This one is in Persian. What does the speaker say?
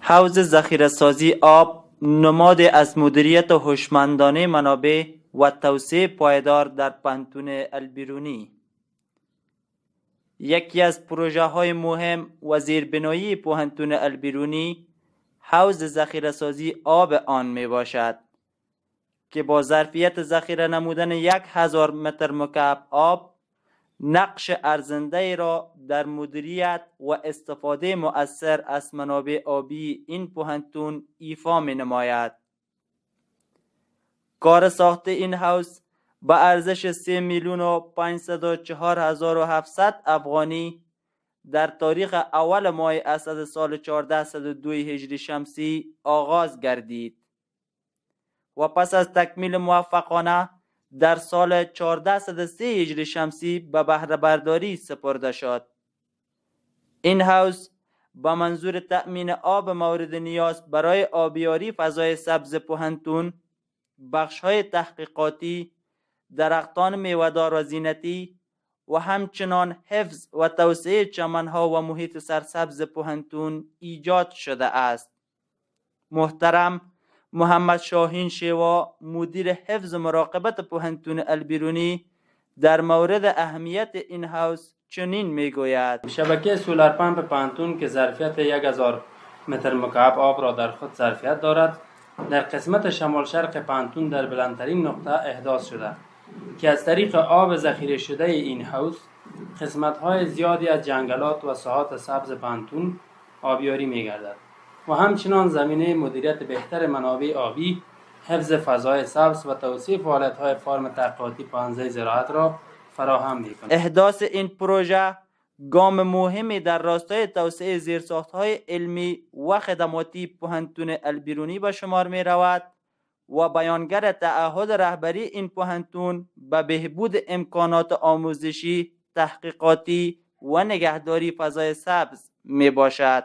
حوض ذخیره‌سازی آب نماد از مدیریت هوشمندانه منابع و توسعه پایدار در پانتون البیرونی. یکی از پروژه های مهم و زیربنایی پانتون البیرونی حوض ذخیره‌سازی آب آن می باشد که با ظرفیت ذخیره نمودن 1000 متر مکعب آب نقش ارزنده را در مدیریت و استفاده مؤثر از منابع آبی این پانتون ایفا می نماید. کار ساخت این حوض با ارزش 3,504,700 افغانی در تاریخ اول ماه اسد سال 1402 هجری شمسی آغاز گردید و پس از تکمیل موفقانه در سال 1403 هجری شمسی به بهره برداری سپرده شد. این حوض با منظور تأمین آب مورد نیاز برای آبیاری فضای سبز پانتون، بخش‌های تحقیقاتی، درختان میوه‌دار و زینتی و همچنان حفظ و توسعه چمن‌ها و محیط سرسبز پانتون ایجاد شده است. محترم محمد شاهین شیوا، مدیر حفظ و مراقبت پانتون البیرونی، در مورد اهمیت این حوض چنین میگوید: شبکه سولار پمپ پانتون که ظرفیت 1000 متر مکعب آب را در خود ظرفیت دارد، در قسمت شمال شرق پانتون در بلندترین نقطه احداث شده که از طریق آب ذخیره شده این حوض قسمت‌های زیادی از جنگلات و ساحات سبز پانتون آبیاری می‌گردد و همچنان زمینه مدیریت بهتر منابع آبی، حفظ فضای سبز و توسعه فعالیت‌های فارم تحقیقاتی پانزه زراعت را فراهم می‌کند. احداث این پروژه گام مهمی در راستای توسعه زیرساخت‌های علمی و خدماتی پانتون البیرونی به شمار می‌رود و بیانگر تعهد رهبری این پانتون به بهبود امکانات آموزشی، تحقیقاتی و نگهداری فضای سبز میباشد.